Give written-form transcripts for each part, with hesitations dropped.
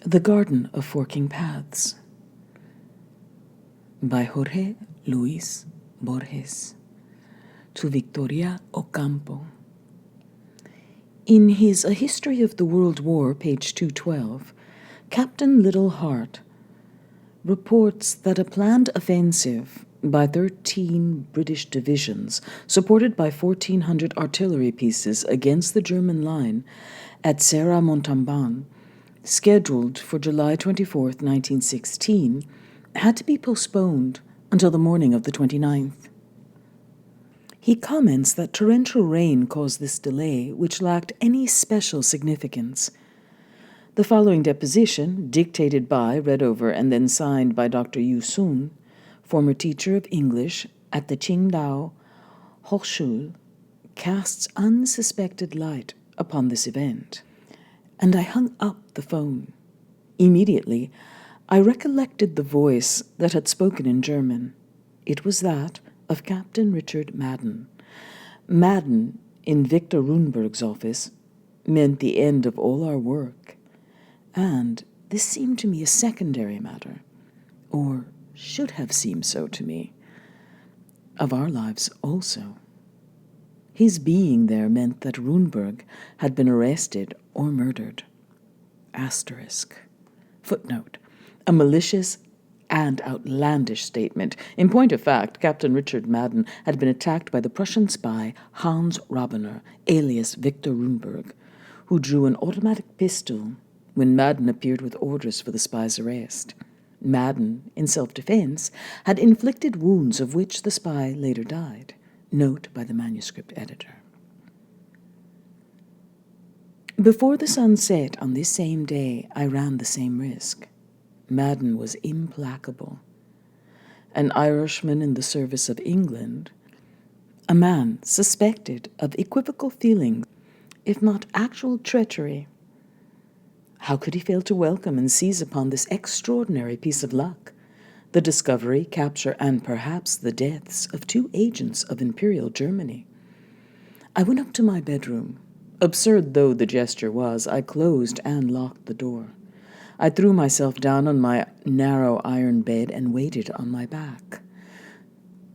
The Garden of Forking Paths by Jorge Luis Borges to Victoria Ocampo. In his A History of the World War, page 212, Captain Little Hart reports that a planned offensive by 13 British divisions, supported by 1,400 artillery pieces against the German line at Serra Montalban, scheduled for July 24, 1916, had to be postponed until the morning of the 29th. He comments that torrential rain caused this delay, which lacked any special significance. The following deposition, dictated by, read over, and then signed by Dr. Yu Sun, former teacher of English at the Qingdao Hochschule, casts unsuspected light upon this event. And I hung up the phone. Immediately, I recollected the voice that had spoken in German. It was that of Captain Richard Madden. Madden, in Victor Runeberg's office, meant the end of all our work. And this seemed to me a secondary matter, or should have seemed so to me, of our lives also. His being there meant that Runeberg had been arrested or murdered. Asterisk. Footnote. A malicious and outlandish statement. In point of fact, Captain Richard Madden had been attacked by the Prussian spy Hans Rabener, alias Victor Runeberg, who drew an automatic pistol when Madden appeared with orders for the spy's arrest. Madden, in self-defense, had inflicted wounds of which the spy later died. Note by the manuscript editor. Before the sun set on this same day, I ran the same risk. Madden was implacable. An Irishman in the service of England, a man suspected of equivocal feelings, if not actual treachery. How could he fail to welcome and seize upon this extraordinary piece of luck? The discovery, capture, and perhaps the deaths of 2 agents of Imperial Germany. I went up to my bedroom. Absurd though the gesture was, I closed and locked the door. I threw myself down on my narrow iron bed and waited on my back.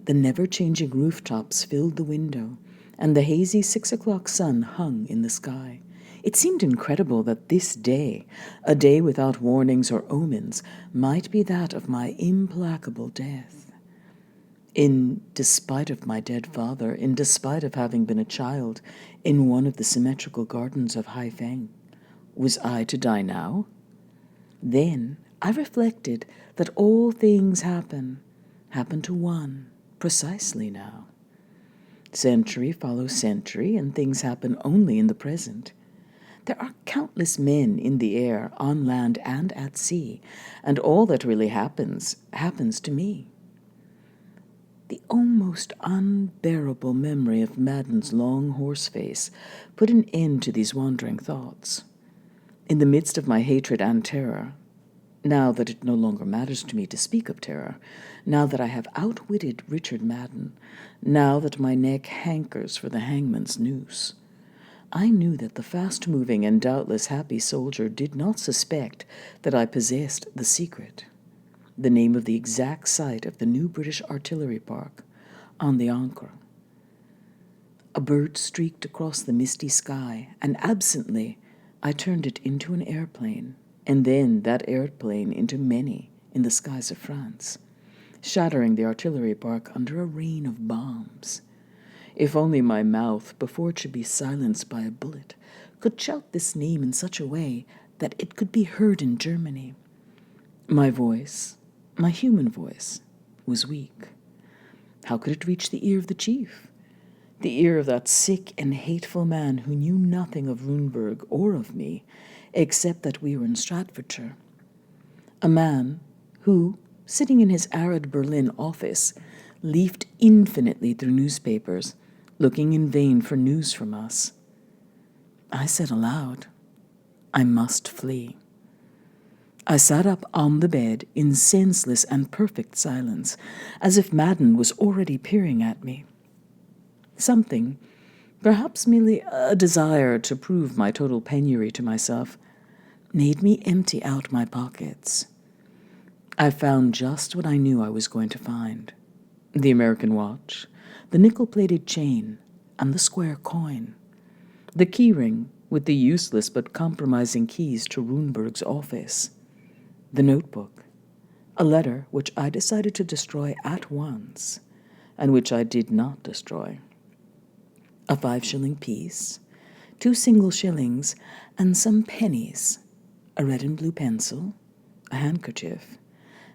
The never-changing rooftops filled the window, and the hazy 6 o'clock sun hung in the sky. It seemed incredible that this day, a day without warnings or omens, might be that of my implacable death. In despite of my dead father, in despite of having been a child in one of the symmetrical gardens of Haifeng, was I to die now? Then I reflected that all things happen to one precisely now. Century follows century, and things happen only in the present. There are countless men in the air, on land and at sea, and all that really happens to me. The almost unbearable memory of Madden's long horse face put an end to these wandering thoughts. In the midst of my hatred and terror, now that it no longer matters to me to speak of terror, now that I have outwitted Richard Madden, now that my neck hankers for the hangman's noose, I knew that the fast-moving and doubtless happy soldier did not suspect that I possessed the secret, the name of the exact site of the new British artillery park on the Ancre. A bird streaked across the misty sky, and absently I turned it into an airplane, and then that airplane into many in the skies of France, shattering the artillery park under a rain of bombs. If only my mouth, before it should be silenced by a bullet, could shout this name in such a way that it could be heard in Germany. My voice, my human voice, was weak. How could it reach the ear of the chief? The ear of that sick and hateful man who knew nothing of Runeberg or of me, except that we were in Stratfordshire. A man who, sitting in his arid Berlin office, leafed infinitely through newspapers, looking in vain for news from us. I said aloud, I must flee. I sat up on the bed in senseless and perfect silence, as if Madden was already peering at me. Something, perhaps merely a desire to prove my total penury to myself, made me empty out my pockets. I found just what I knew I was going to find: the American watch, the nickel-plated chain, and the square coin, the keyring with the useless but compromising keys to Runeberg's office, the notebook, a letter which I decided to destroy at once, and which I did not destroy, a 5-shilling piece, 2 single shillings, and some pennies, a red and blue pencil, a handkerchief,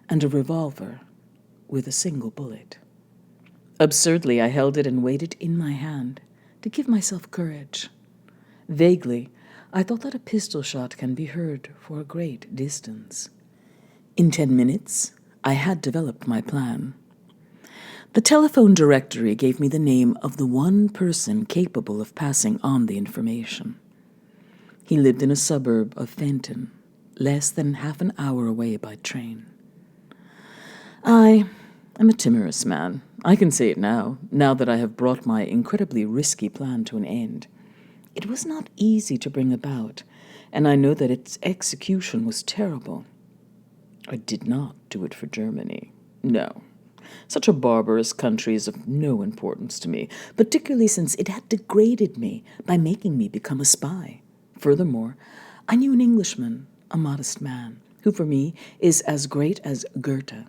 and a revolver with a single bullet. Absurdly, I held it and weighed it in my hand to give myself courage. Vaguely, I thought that a pistol shot can be heard for a great distance. In 10 minutes, I had developed my plan. The telephone directory gave me the name of the one person capable of passing on the information. He lived in a suburb of Fenton, less than half an hour away by train. I am a timorous man. I can say it now that I have brought my incredibly risky plan to an end. It was not easy to bring about, and I know that its execution was terrible. I did not do it for Germany. No. Such a barbarous country is of no importance to me, particularly since it had degraded me by making me become a spy. Furthermore, I knew an Englishman, a modest man, who for me is as great as Goethe,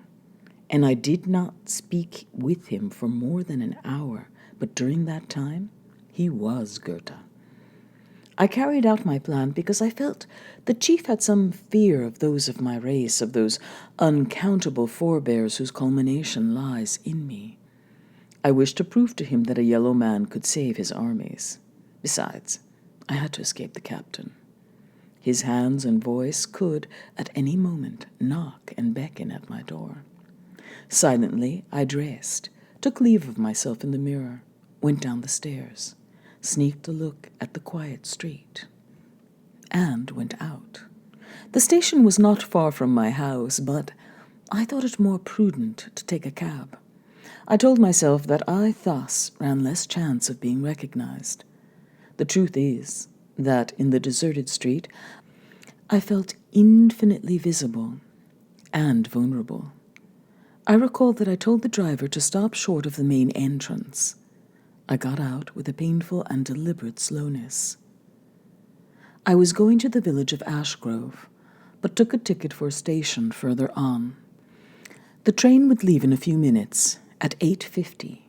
and I did not speak with him for more than an hour, but during that time, he was Goethe. I carried out my plan because I felt the chief had some fear of those of my race, of those uncountable forebears whose culmination lies in me. I wished to prove to him that a yellow man could save his armies. Besides, I had to escape the captain. His hands and voice could, at any moment, knock and beckon at my door. Silently, I dressed, took leave of myself in the mirror, went down the stairs, sneaked a look at the quiet street, and went out. The station was not far from my house, but I thought it more prudent to take a cab. I told myself that I thus ran less chance of being recognized. The truth is that in the deserted street, I felt infinitely visible and vulnerable. I recall that I told the driver to stop short of the main entrance. I got out with a painful and deliberate slowness. I was going to the village of Ashgrove, but took a ticket for a station further on. The train would leave in a few minutes, at 8:50.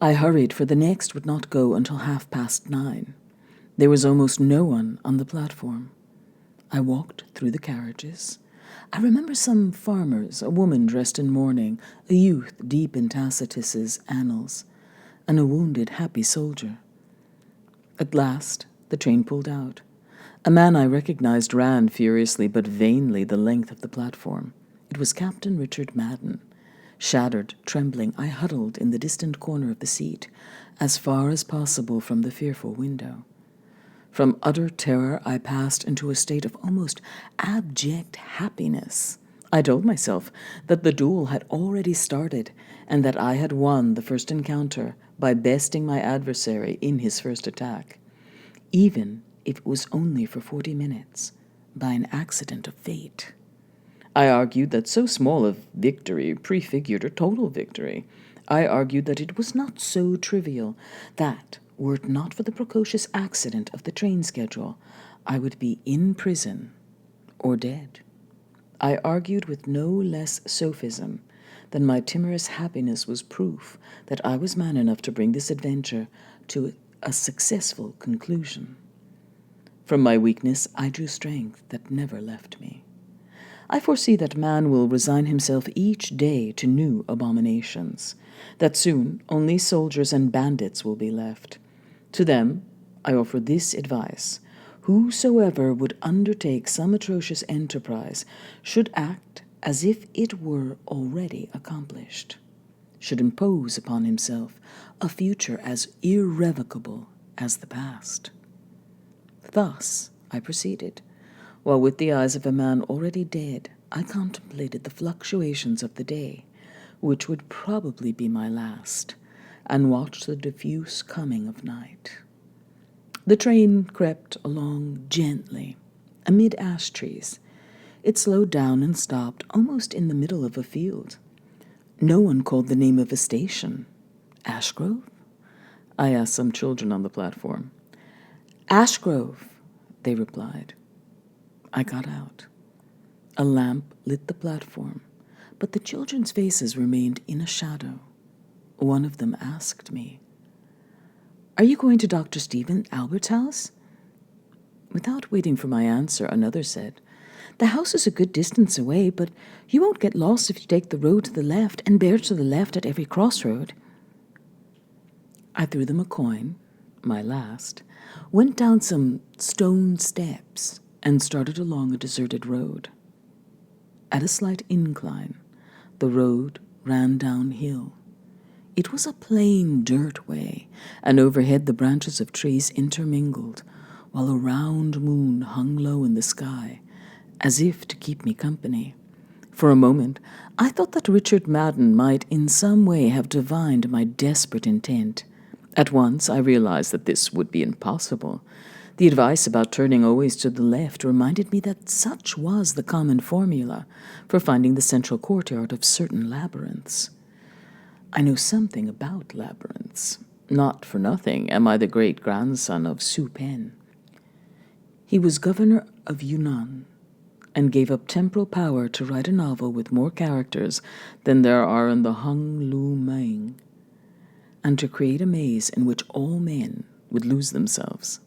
I hurried, for the next would not go until 9:30. There was almost no one on the platform. I walked through the carriages. I remember some farmers, a woman dressed in mourning, a youth deep in Tacitus's annals, and a wounded, happy soldier. At last, the train pulled out. A man I recognized ran furiously but vainly the length of the platform. It was Captain Richard Madden. Shattered, trembling, I huddled in the distant corner of the seat, as far as possible from the fearful window. From utter terror, I passed into a state of almost abject happiness. I told myself that the duel had already started, and that I had won the first encounter by besting my adversary in his first attack, even if it was only for 40 minutes, by an accident of fate. I argued that so small a victory prefigured a total victory. I argued that it was not so trivial that, were it not for the precocious accident of the train schedule, I would be in prison or dead. I argued with no less sophism than my timorous happiness was proof that I was man enough to bring this adventure to a successful conclusion. From my weakness, I drew strength that never left me. I foresee that man will resign himself each day to new abominations, that soon only soldiers and bandits will be left. To them I offer this advice: whosoever would undertake some atrocious enterprise should act as if it were already accomplished, should impose upon himself a future as irrevocable as the past. Thus I proceeded, while with the eyes of a man already dead, I contemplated the fluctuations of the day, which would probably be my last, and watched the diffuse coming of night. The train crept along gently, amid ash trees. It slowed down and stopped almost in the middle of a field. No one called the name of a station. Ashgrove? I asked some children on the platform. Ashgrove, they replied. I got out. A lamp lit the platform, but the children's faces remained in a shadow. One of them asked me, Are you going to Dr. Stephen Albert's house? Without waiting for my answer, another said, The house is a good distance away, but you won't get lost if you take the road to the left and bear to the left at every crossroad. I threw them a coin, my last, went down some stone steps, and started along a deserted road. At a slight incline, the road ran downhill. It was a plain dirt way, and overhead the branches of trees intermingled, while a round moon hung low in the sky, as if to keep me company. For a moment, I thought that Richard Madden might in some way have divined my desperate intent. At once I realized that this would be impossible. The advice about turning always to the left reminded me that such was the common formula for finding the central courtyard of certain labyrinths. I know something about labyrinths. Not for nothing am I the great-grandson of Su Pen. He was governor of Yunnan and gave up temporal power to write a novel with more characters than there are in the Hung Lu Meng, and to create a maze in which all men would lose themselves.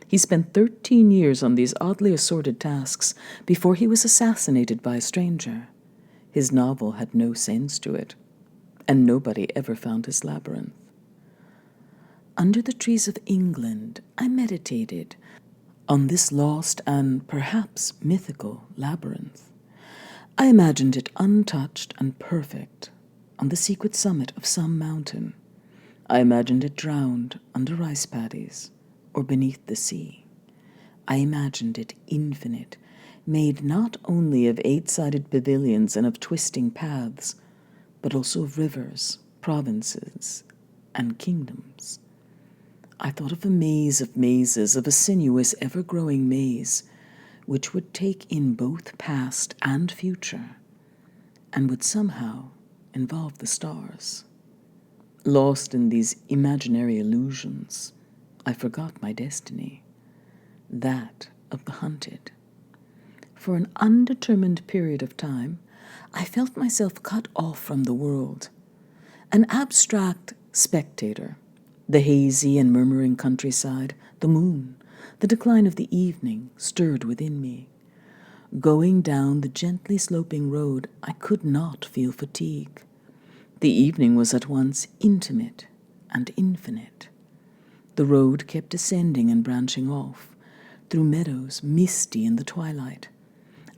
He spent 13 years on these oddly assorted tasks before he was assassinated by a stranger. His novel had no sense to it, and nobody ever found his labyrinth. Under the trees of England, I meditated on this lost and perhaps mythical labyrinth. I imagined it untouched and perfect on the secret summit of some mountain. I imagined it drowned under rice paddies or beneath the sea. I imagined it infinite, made not only of 8-sided pavilions and of twisting paths, but also of rivers, provinces, and kingdoms. I thought of a maze of mazes, of a sinuous, ever-growing maze, which would take in both past and future, and would somehow involve the stars. Lost in these imaginary illusions, I forgot my destiny, that of the hunted. For an undetermined period of time, I felt myself cut off from the world, an abstract spectator. The hazy and murmuring countryside, the moon, the decline of the evening stirred within me. Going down the gently sloping road, I could not feel fatigue. The evening was at once intimate and infinite. The road kept descending and branching off, through meadows misty in the twilight.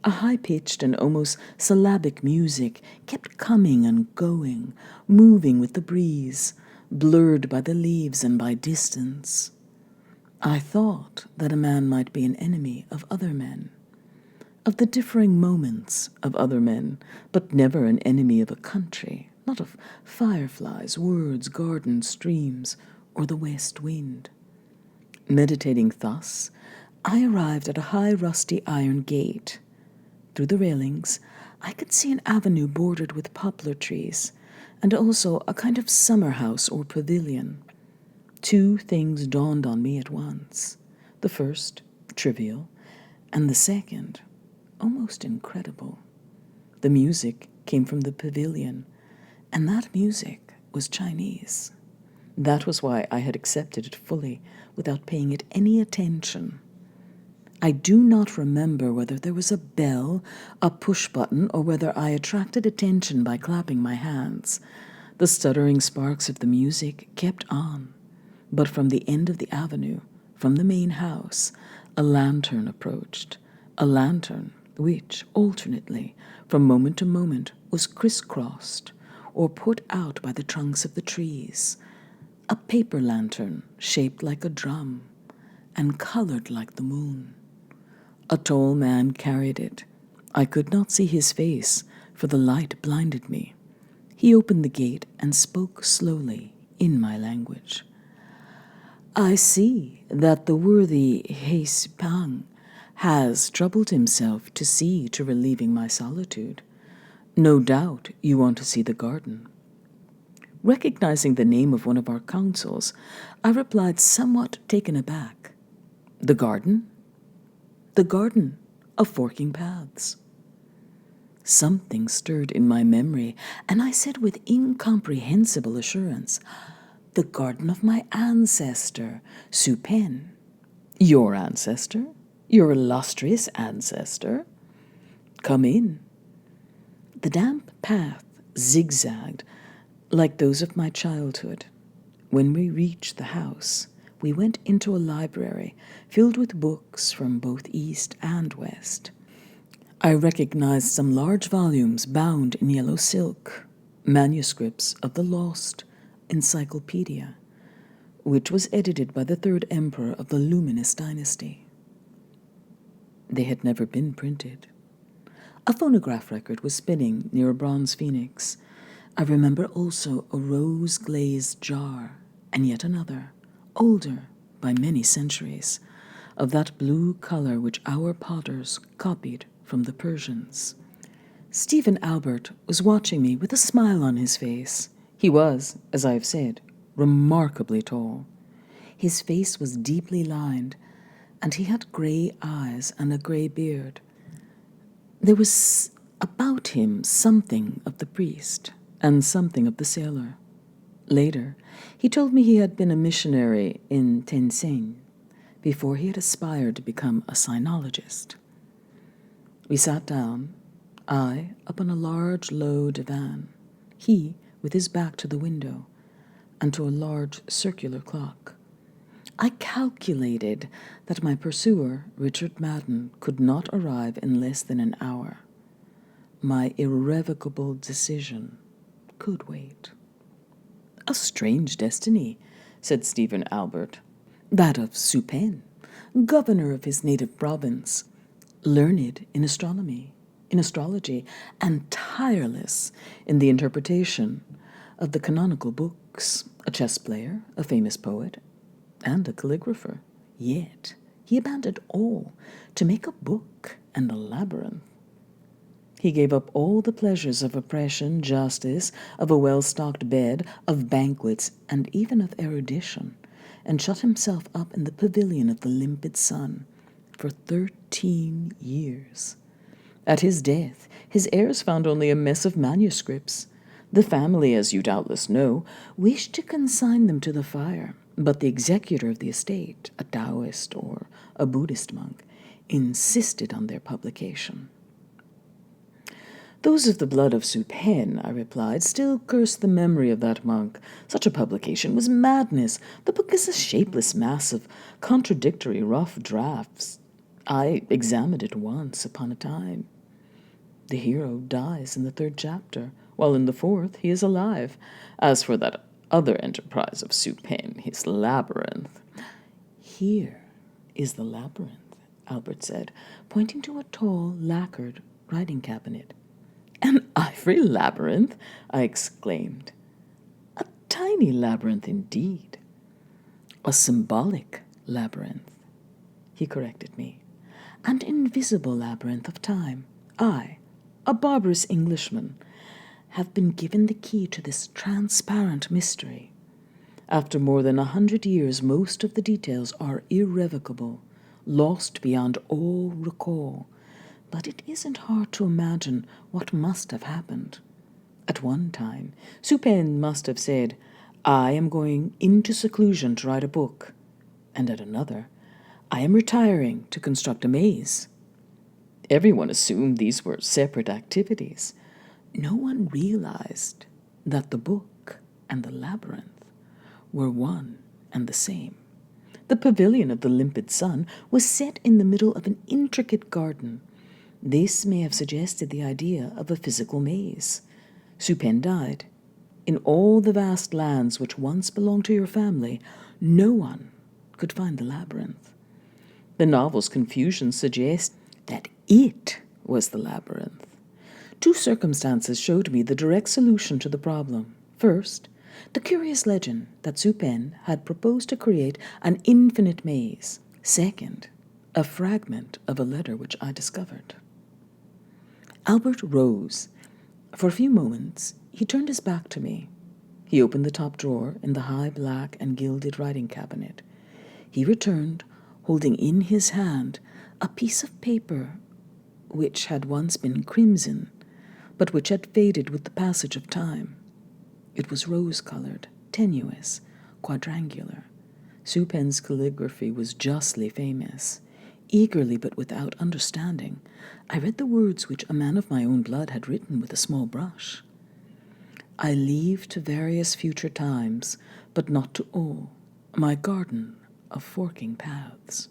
A high-pitched and almost syllabic music kept coming and going, moving with the breeze, blurred by the leaves and by distance. I thought that a man might be an enemy of other men, of the differing moments of other men, but never an enemy of a country, not of fireflies, words, gardens, streams, or the west wind. Meditating thus, I arrived at a high rusty iron gate. Through the railings, I could see an avenue bordered with poplar trees, and also a kind of summer house or pavilion. Two things dawned on me at once. The first, trivial, and the second, almost incredible. The music came from the pavilion, and that music was Chinese. That was why I had accepted it fully, without paying it any attention. I do not remember whether there was a bell, a push-button, or whether I attracted attention by clapping my hands. The stuttering sparks of the music kept on, but from the end of the avenue, from the main house, a lantern approached, a lantern which, alternately, from moment to moment, was crisscrossed or put out by the trunks of the trees, a paper lantern shaped like a drum and colored like the moon. A tall man carried it. I could not see his face, for the light blinded me. He opened the gate and spoke slowly in my language. I see that the worthy He Sipang has troubled himself to see to relieving my solitude. No doubt you want to see the garden. Recognizing the name of one of our councils, I replied somewhat taken aback. The garden? The garden of forking paths. Something stirred in my memory, and I said with incomprehensible assurance, the garden of my ancestor, Supen. Your ancestor? Your illustrious ancestor? Come in. The damp path zigzagged like those of my childhood. When we reached the house, we went into a library filled with books from both east and west. I recognized some large volumes bound in yellow silk, manuscripts of the lost encyclopedia, which was edited by the third emperor of the Luminous dynasty. They had never been printed. A phonograph record was spinning near a bronze phoenix. I remember also a rose-glazed jar, and yet another, older by many centuries, of that blue color which our potters copied from the Persians. Stephen Albert was watching me with a smile on his face. He was, as I have said, remarkably tall. His face was deeply lined, and he had gray eyes and a gray beard. There was about him something of the priest and something of the sailor. Later, he told me he had been a missionary in Tencin before he had aspired to become a sinologist. We sat down, I upon a large, low divan, he with his back to the window and to a large circular clock. I calculated that my pursuer, Richard Madden, could not arrive in less than an hour. My irrevocable decision could wait. A strange destiny, said Stephen Albert. That of Supen, governor of his native province, learned in astronomy, in astrology, and tireless in the interpretation of the canonical books, a chess player, a famous poet, and a calligrapher. Yet he abandoned all to make a book and a labyrinth. He gave up all the pleasures of oppression, justice, of a well-stocked bed, of banquets, and even of erudition, and shut himself up in the pavilion of the limpid sun for 13 years. At his death, his heirs found only a mess of manuscripts. The family, as you doubtless know, wished to consign them to the fire, but the executor of the estate, a Taoist or a Buddhist monk, insisted on their publication. Those of the blood of Supen, I replied, still curse the memory of that monk. Such a publication was madness. The book is a shapeless mass of contradictory rough drafts. I examined it once upon a time. The hero dies in the 3rd chapter, while in the 4th he is alive. As for that other enterprise of Supen, his labyrinth. Here is the labyrinth, Albert said, pointing to a tall, lacquered writing cabinet. An ivory labyrinth? I exclaimed. A tiny labyrinth indeed. A symbolic labyrinth, he corrected me. An invisible labyrinth of time. I, a barbarous Englishman, have been given the key to this transparent mystery. After more than 100 years, most of the details are irrevocable, lost beyond all recall. But it isn't hard to imagine what must have happened. At one time, Supen must have said, I am going into seclusion to write a book. And at another, I am retiring to construct a maze. Everyone assumed these were separate activities. No one realized that the book and the labyrinth were one and the same. The pavilion of the limpid sun was set in the middle of an intricate garden. This may have suggested the idea of a physical maze. Supen died. In all the vast lands which once belonged to your family, no one could find the labyrinth. The novel's confusion suggests that it was the labyrinth. 2 circumstances showed me the direct solution to the problem. First, the curious legend that Supen had proposed to create an infinite maze. Second, a fragment of a letter which I discovered. Albert rose. For a few moments, he turned his back to me. He opened the top drawer in the high black and gilded writing cabinet. He returned, holding in his hand a piece of paper which had once been crimson, but which had faded with the passage of time. It was rose-colored, tenuous, quadrangular. Supin's calligraphy was justly famous. Eagerly, but without understanding, I read the words which a man of my own blood had written with a small brush. I leave to various future times, but not to all, my garden of forking paths.